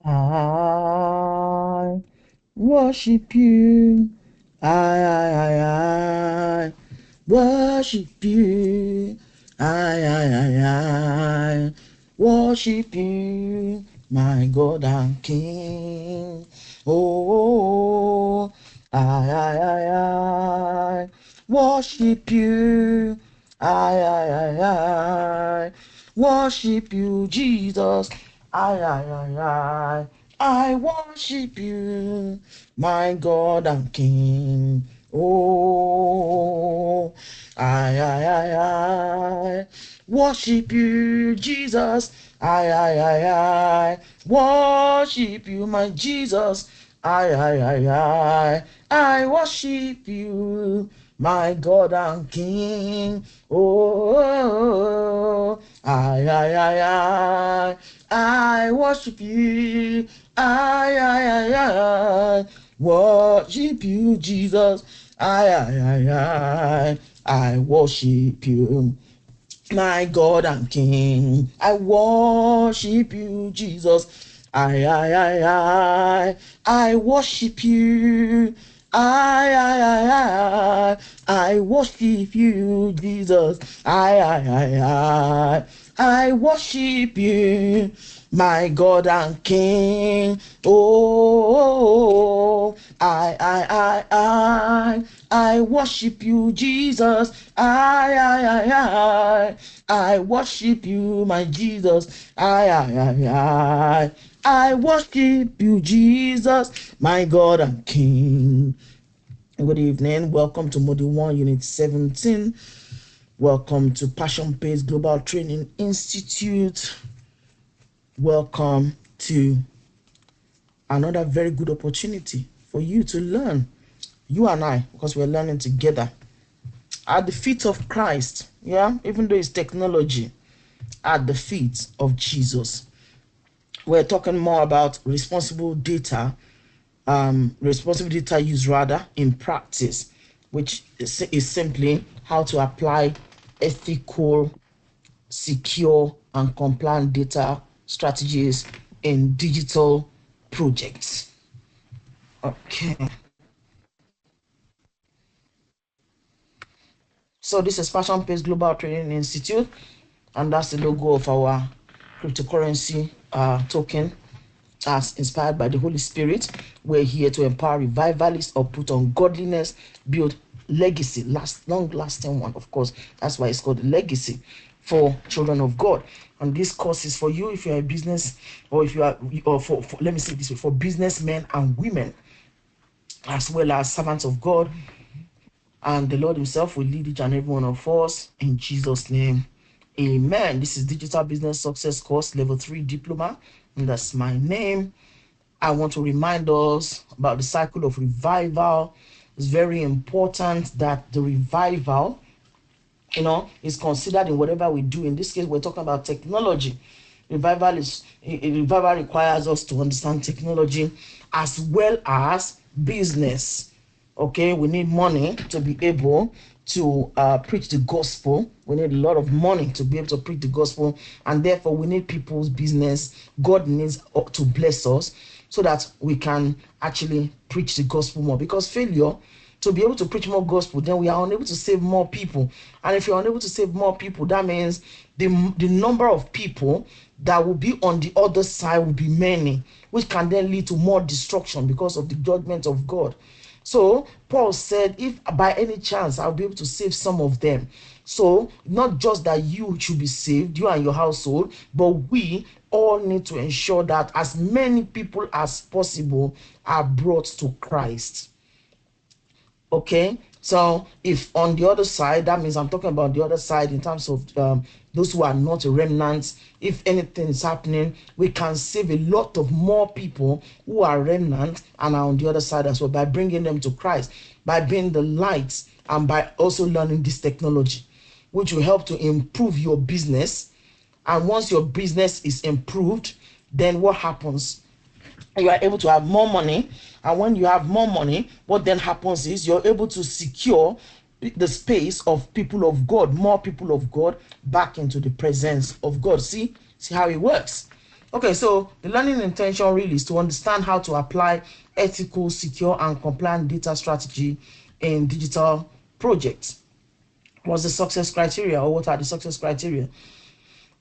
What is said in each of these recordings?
I worship you. I worship you. I worship you, my God and King. Oh, I worship you. I worship you, Jesus. I worship you, my God and King. Oh, I worship you, Jesus. I worship you, my Jesus. I worship you, my God and King. Oh, I worship you. I worship you, Jesus. I worship you, my God and King. I worship you, Jesus. I worship you. I worship you, Jesus. I worship you, my God and King. Oh, I worship you, Jesus. I worship you, my Jesus. I worship you, Jesus, my God and King. Good evening. Welcome to Module 1, Unit 17. Welcome to Passion Based Global Training Institute. Welcome to another very good opportunity for you to learn, you and I, because we're learning together at the feet of Christ. Yeah, even though it's technology, at the feet of Jesus. We're talking more about responsible data use rather in practice, which is simply how to apply ethical, secure, and compliant data strategies in digital projects. Okay. So this is Passion Based Global Training Institute, and that's the logo of our cryptocurrency token, as inspired by the Holy Spirit. We're here to empower revivalists, or put on godliness, build legacy, long-lasting one, of course. That's why it's called legacy for children of God. And this course is for you if you're a business, or if you are, or for let me say this way, for businessmen and women, as well as servants of God. And the Lord himself will lead each and every one of us in Jesus' name. Amen. This is Digital Business Success Course Level 3 Diploma, and that's my name. I want to remind us about the cycle of revival. It's very important that the revival, is considered in whatever we do. In this case, we're talking about technology. Revival requires us to understand technology as well as business. Okay, we need money to be able to preach the gospel. We need a lot of money to be able to preach the gospel, and therefore we need people's business. God needs to bless us so that we can actually preach the gospel more, because failure to be able to preach more gospel, then we are unable to save more people. And if you're unable to save more people, that means the number of people that will be on the other side will be many, which can then lead to more destruction because of the judgment of God. So Paul said, if by any chance I'll be able to save some of them. So not just that you should be saved, you and your household, but we all need to ensure that as many people as possible are brought to Christ. Okay, so if on the other side, that means I'm talking about the other side in terms of those who are not remnants. If anything is happening, we can save a lot of more people who are remnants and are on the other side as well, by bringing them to Christ, by being the light, and by also learning this technology, which will help to improve your business. And once your business is improved, then what happens? You are able to have more money, and when you have more money, what then happens is you're able to secure the space of people of God, more people of God, back into the presence of God. See how it works. Okay, so the learning intention really is to understand how to apply ethical, secure, and compliant data strategy in digital projects. What's the success criteria, or what are the success criteria?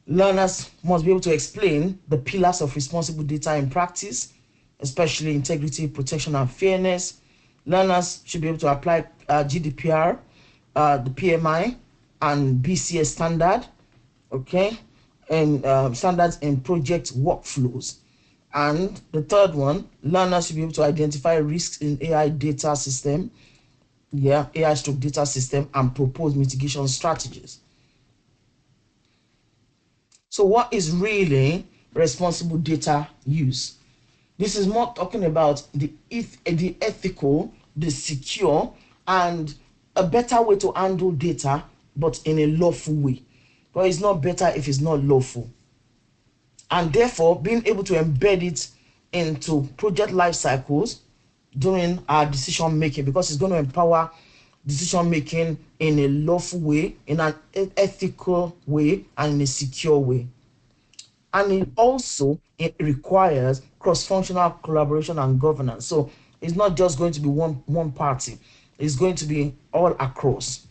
Learners must be able to explain the pillars of responsible data in practice, especially integrity, protection, and fairness. Learners should be able to apply GDPR, the PMI, and BCS standard, okay, and standards in project workflows. And the third one, learners should be able to identify risks in AI data system, AI stroke data system, and propose mitigation strategies. So what is really responsible data use? This is more talking about the ethical, the secure, and a better way to handle data, but in a lawful way. But it's not better if it's not lawful. And therefore, being able to embed it into project life cycles during our decision making, because it's going to empower decision making in a lawful way, in an ethical way, and in a secure way. And it requires cross-functional collaboration and governance. So it's not just going to be one party, it's going to be all across.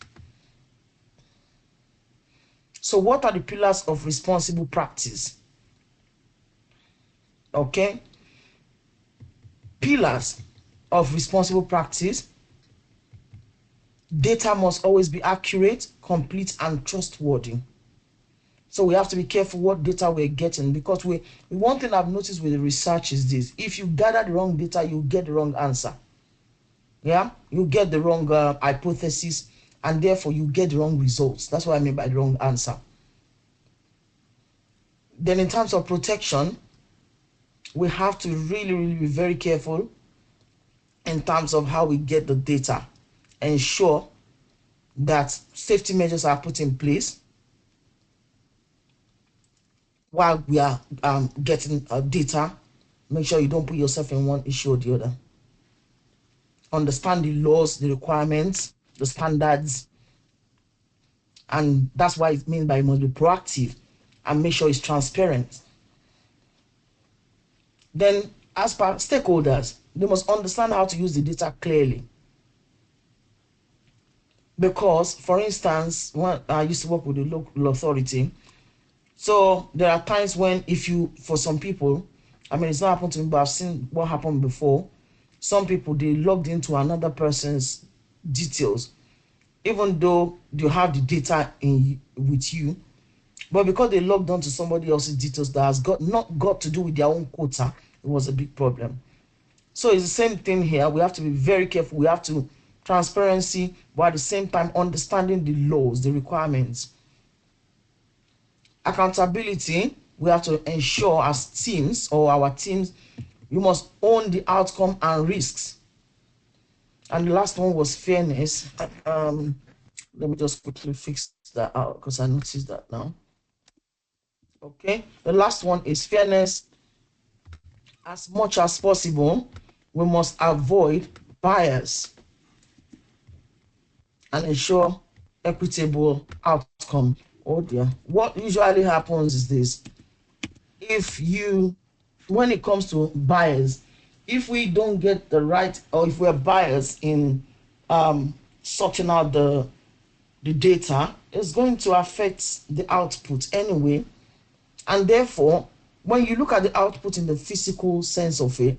So what are the pillars of responsible practice? Okay, pillars of responsible practice: data must always be accurate, complete, and trustworthy. So we have to be careful what data we're getting, because one thing I've noticed with the research is this: if you gather the wrong data, you get the wrong answer. Yeah, you get the wrong hypothesis, and therefore you get the wrong results. That's what I mean by the wrong answer. Then in terms of protection, we have to really be very careful in terms of how we get the data. Ensure that safety measures are put in place while we are getting data. Make sure you don't put yourself in one issue or the other. Understand the laws, the requirements, the standards, and that's why it means by it must be proactive, and make sure it's transparent. Then, as per stakeholders, they must understand how to use the data clearly. Because, for instance, when I used to work with the local authority, so there are times when for some people, I mean, it's not happened to me, but I've seen what happened before. Some people, they logged into another person's details, even though you have the data with you, but because they logged onto somebody else's details that has not got to do with their own quota, it was a big problem. So it's the same thing here. We have to be very careful. We have to transparency, but at the same time understanding the laws, the requirements. Accountability, we have to ensure as teams, or our teams, you must own the outcome and risks. And the last one was fairness. Let me just quickly fix that out because I noticed that now. Okay, the last one is fairness. As much as possible, we must avoid bias and ensure equitable outcome. Oh dear. What usually happens is this: when it comes to bias, if we don't get the right, or if we're biased in sorting out the data, it's going to affect the output anyway. And therefore, when you look at the output in the physical sense of it,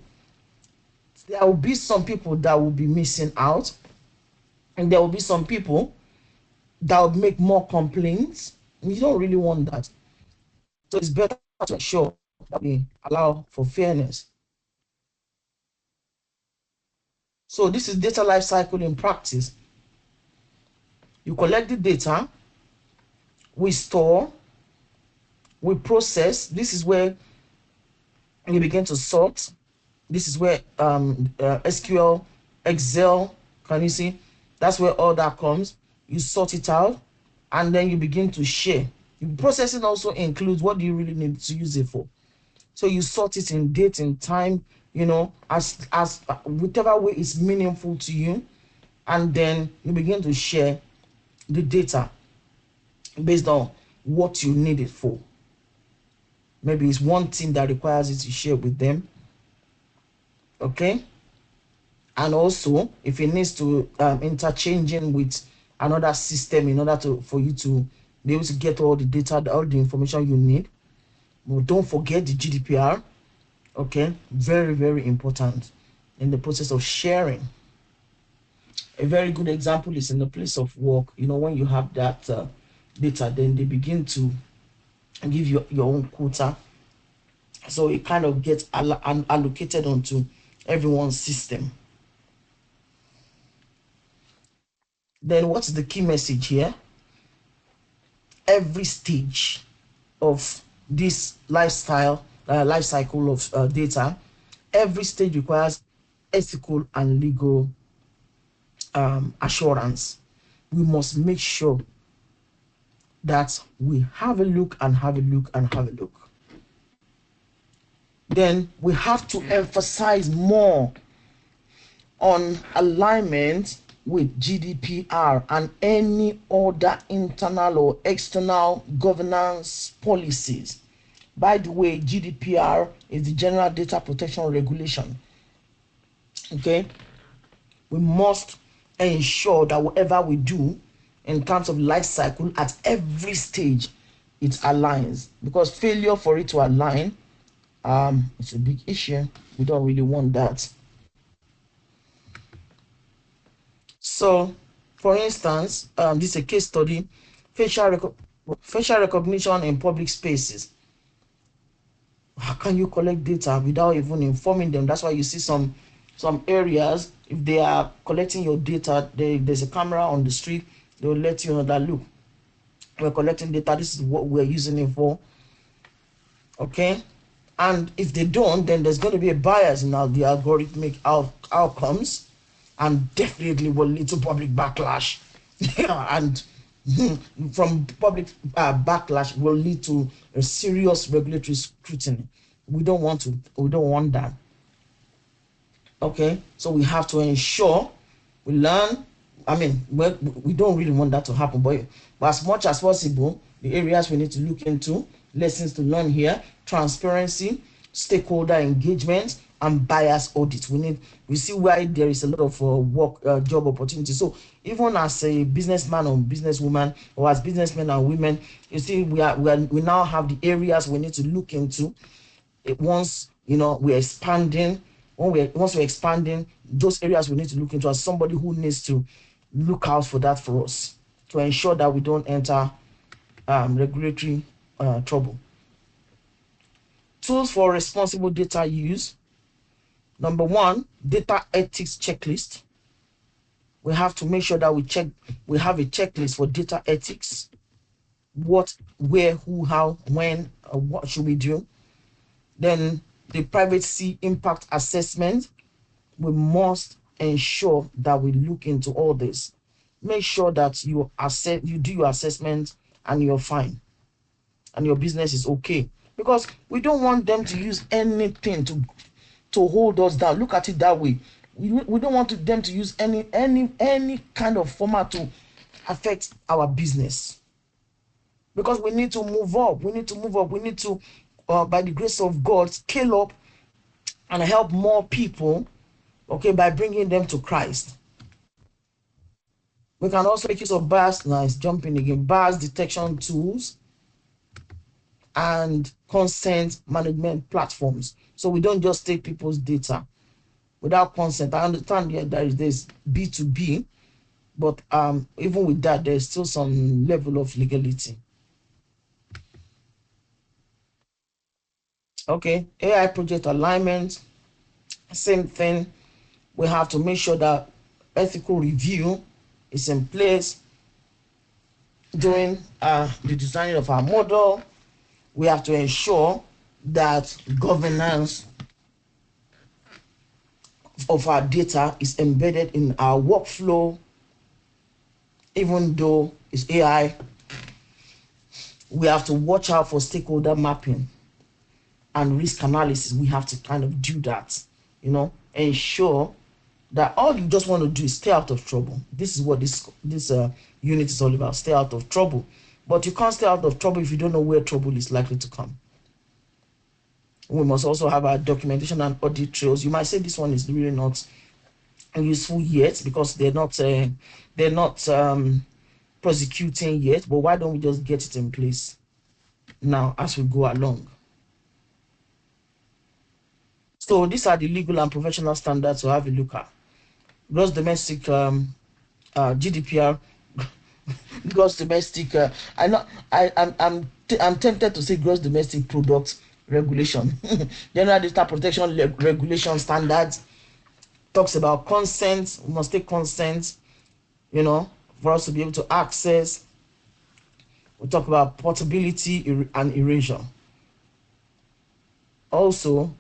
there will be some people that will be missing out, and there will be some people that will make more complaints. You don't really want that. So it's better to ensure that we allow for fairness. So this is data lifecycle in practice. You collect the data, we store, we process. This is where you begin to sort. This is where SQL, Excel, can you see? That's where all that comes. You sort it out, and then you begin to share. Processing also includes what do you really need to use it for. So you sort it in date and time, as whichever way is meaningful to you, and then you begin to share the data based on what you need it for. maybe it's one team that requires it to share with them. Okay. And also, if it needs to interchanging with another system in order for you to be able to get all the data, all the information you need. But don't forget the GDPR. Okay, very, very important in the process of sharing. A very good example is in the place of work. When you have that data, then they begin to give you your own quota. So it kind of gets allocated onto everyone's system. Then what's the key message here? Every stage of this life cycle of data, every stage requires ethical and legal assurance. We must make sure that we have a look and have a look and have a look. Then we have to emphasize more on alignment with GDPR and any other internal or external governance policies. By the way, GDPR is the General Data Protection Regulation. Okay, we must ensure that whatever we do in terms of life cycle at every stage, it aligns, because failure for it to align, it's a big issue. We don't really want that. So, for instance, this is a case study: facial recognition in public spaces. How can you collect data without even informing them? That's why you see some areas, if they are collecting your data, there's a camera on the street, they will let you know that, look, we're collecting data, this is what we're using it for. Okay, and if they don't, then there's going to be a bias in the algorithmic outcomes, and definitely will lead to public backlash. And from public backlash will lead to a serious regulatory scrutiny. We don't want that. Okay, so we have to ensure we learn. We don't really want that to happen, but as much as possible, the areas we need to look into, lessons to learn here: transparency, stakeholder engagement, and bias audit. We see why there is a lot of job opportunities. So even as a businessman or businesswoman, or as businessmen and women, you see we now have the areas we need to look into. Once we're expanding, once we're expanding, those areas we need to look into as somebody who needs to look out for that for us, to ensure that we don't enter regulatory trouble. Tools for responsible data use. Number one, data ethics checklist. We have to make sure that we have a checklist for data ethics. What, where, who, how, when, what should we do? Then the privacy impact assessment. We must ensure that we look into all this. Make sure that you do your assessment and you're fine and your business is okay, because we don't want them to use anything to hold us down. Look at it that way. We don't want them to use any kind of format to affect our business, because we need to move up. We need to, by the grace of God, scale up and help more people, okay, by bringing them to Christ. We can also make use of bias detection tools and consent management platforms. So we don't just take people's data without consent. I understand there's B2B, but even with that, there's still some level of legality. Okay, AI project alignment, same thing. We have to make sure that ethical review is in place during the design of our model. We have to ensure that governance of our data is embedded in our workflow. Even though it's AI, we have to watch out for stakeholder mapping and risk analysis. We have to kind of do that, ensure that all you just want to do is stay out of trouble. This is what this unit is all about: stay out of trouble. But you can't stay out of trouble if you don't know where trouble is likely to come. We must also have our documentation and audit trails. You might say this one is really not useful yet because they're not prosecuting yet, but why don't we just get it in place now as we go along? So these are the legal and professional standards to have a look at. Gross domestic GDPR, gross domestic. I'm tempted to say gross domestic product regulation. General data protection regulation standards talks about consent. We must take consent, for us to be able to access. We talk about portability and erasure. Also,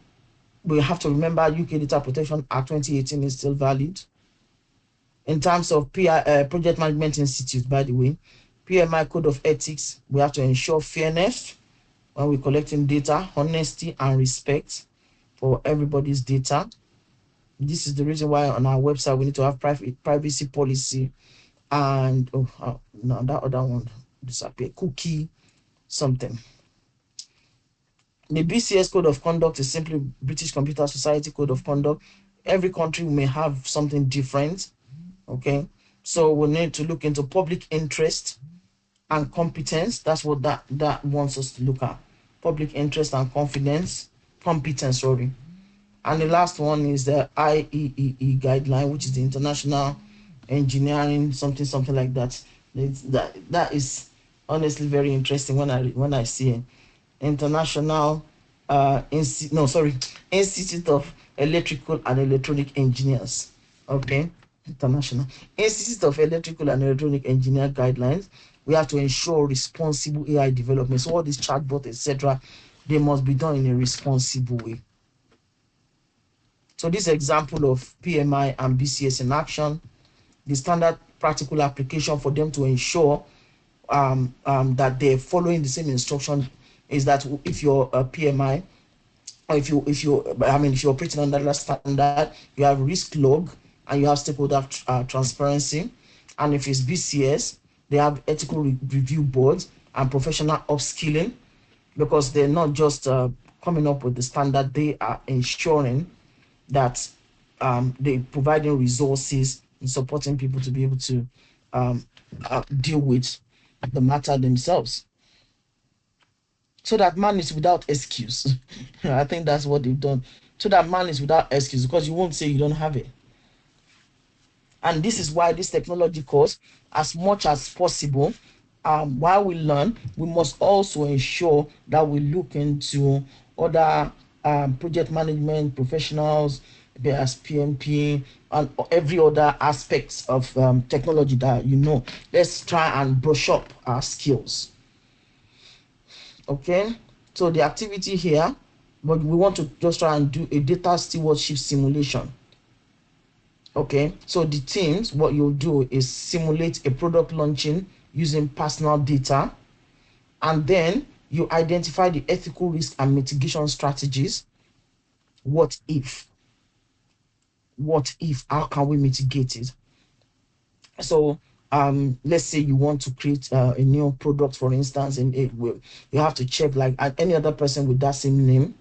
we have to remember UK Data Protection Act 2018 is still valid. In terms of Project Management Institute, by the way, PMI Code of Ethics, we have to ensure fairness when we're collecting data, honesty and respect for everybody's data. This is the reason why on our website we need to have privacy policy and no, that other one disappeared. Cookie something. The BCS Code of Conduct is simply British Computer Society Code of Conduct. Every country may have something different. Okay, so we need to look into public interest and competence. That's what that wants us to look at. Public interest and competence, sorry. And the last one is the IEEE guideline, which is the International Engineering something like that. That is honestly very interesting when I see it. International Institute of Electrical and Electronic Engineers. Okay, International Institute of Electrical and Electronic Engineer guidelines. We have to ensure responsible AI development. So all these chatbots, etc., they must be done in a responsible way. So this example of PMI and BCS in action, the standard practical application for them to ensure that they're following the same instruction is that if you're a PMI, or if you're operating under that standard, you have risk log and you have stakeholder transparency. And if it's BCS, they have ethical review boards and professional upskilling, because they're not just coming up with the standard, they are ensuring that they're providing resources and supporting people to be able to deal with the matter themselves, so that man is without excuse. I think that's what they've done. So that man is without excuse, because you won't say you don't have it. And this is why this technology course, as much as possible, while we learn, we must also ensure that we look into other project management professionals, as PMP, and every other aspects of technology that let's try and brush up our skills. Okay, so the activity here, but we want to just try and do a data stewardship simulation. Okay, so the teams, what you'll do is simulate a product launching using personal data, and then you identify the ethical risk and mitigation strategies. What if? How can we mitigate it? So let's say you want to create a new product, for instance, and you have to check, like, any other person with that same name,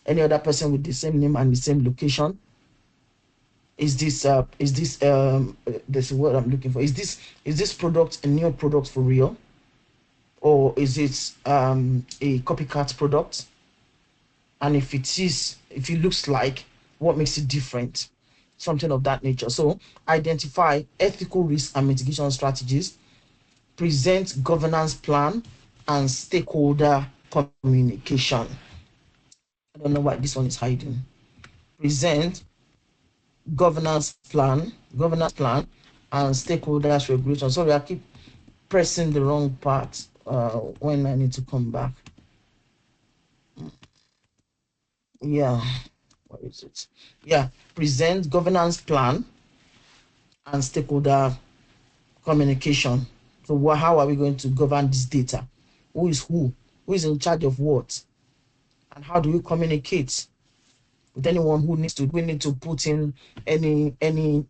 any other person with the same name and the same location. Is this this is what I'm looking for? Is this product a new product for real, or is it a copycat product? And if it looks like, what makes it different? Something of that nature. So identify ethical risk and mitigation strategies, present governance plan, and stakeholder communication. I don't know why this one is hiding. Present governance plan, and stakeholders regulation. Sorry, I keep pressing the wrong part when I need to come back. Yeah, what is it? Yeah, present governance plan and stakeholder communication. So how are we going to govern this data? Who is in charge of what? And how do we communicate with anyone we need to put in any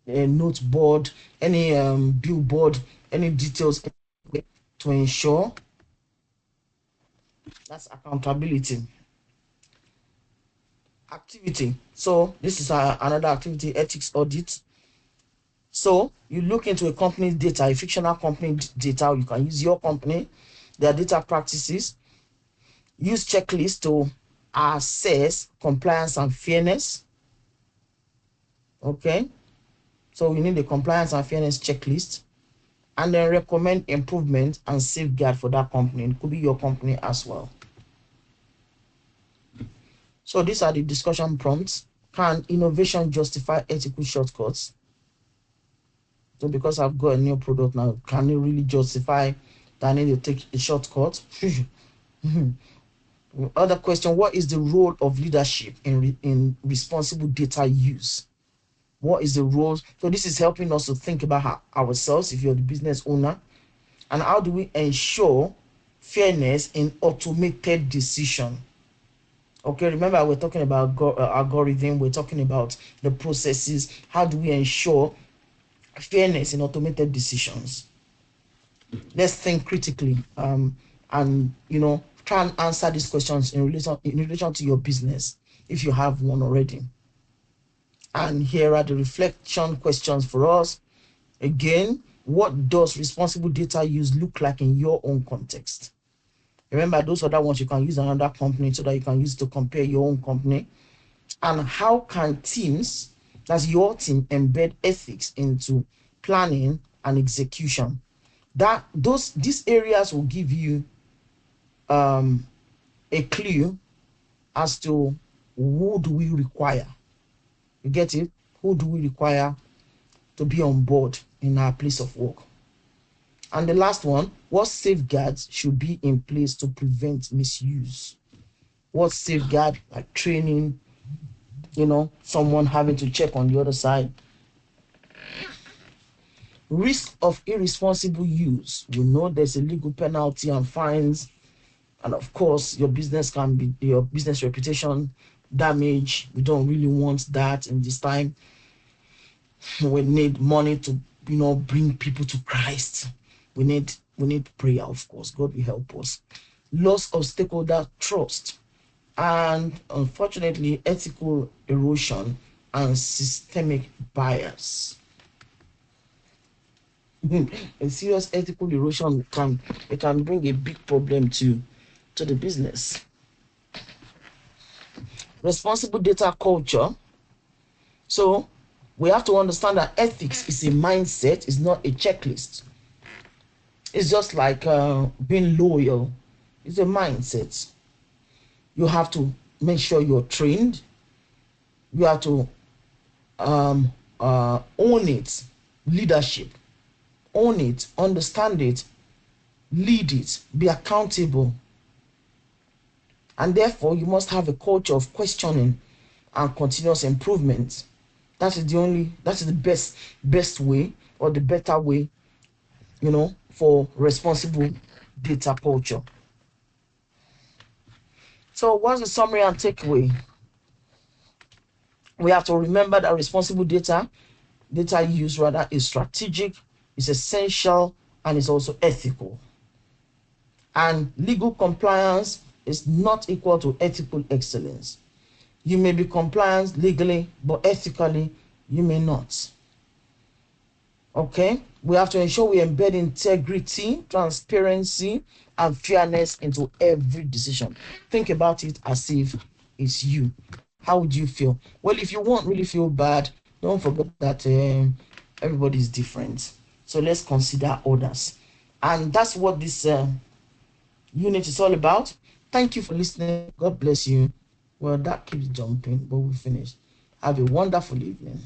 note board, any billboard, any details to ensure that's accountability. activity. So this is another activity, ethics audit. So you look into a company's data, a fictional company data. You can use your company, their data practices. Use checklists to assess compliance and fairness. Okay, so we need a compliance and fairness checklist, and then recommend improvement and safeguard for that company. It could be your company as well. So these are the discussion prompts. Can innovation justify ethical shortcuts? So because I've got a new product now, can it really justify that I need to take a shortcut? Other question, what is the role of leadership in responsible data use? What is the role? So this is helping us to think about ourselves, if you're the business owner, and how do we ensure fairness in automated decision? Okay, remember we're talking about algorithm, we're talking about the processes. How do we ensure fairness in automated decisions? Let's think critically, and try and answer these questions in relation to your business, if you have one already. And here are the reflection questions for us. Again, what does responsible data use look like in your own context? Remember, those other ones you can use another company so that you can use to compare your own company. And how can teams, that's your team, embed ethics into planning and execution? These areas will give you a clue as to who do we require. You get it? Who do we require to be on board in our place of work? And the last one, what safeguards should be in place to prevent misuse? What safeguard, like training, someone having to check on the other side? Risk of irresponsible use. We know there's a legal penalty and fines, and of course your business reputation damage. We don't really want that in this time. We need money to bring people to Christ. We need prayer, of course. God will help us. Loss of stakeholder trust, and unfortunately ethical erosion and systemic bias. A serious ethical erosion can bring a big problem to the business. Responsible data culture. So we have to understand that ethics is a mindset, it's not a checklist. It's just like being loyal. It's a mindset. You have to make sure you're trained. You have to own it. Leadership. Own it, understand it, lead it, be accountable. And therefore, you must have a culture of questioning and continuous improvement. That is the best way, or the better way, for responsible data culture. So what's the summary and takeaway? We have to remember that responsible data use rather is strategic, is essential, and is also ethical. And legal compliance is not equal to ethical excellence. You may be compliant legally, but ethically, you may not. Okay? We have to ensure we embed integrity, transparency, and fairness into every decision. Think about it as if it's you. How would you feel? Well, if you won't really feel bad, don't forget that everybody is different. So let's consider others. And that's what this unit is all about. Thank you for listening. God bless you. Well, that keeps jumping, but we finished. Have a wonderful evening.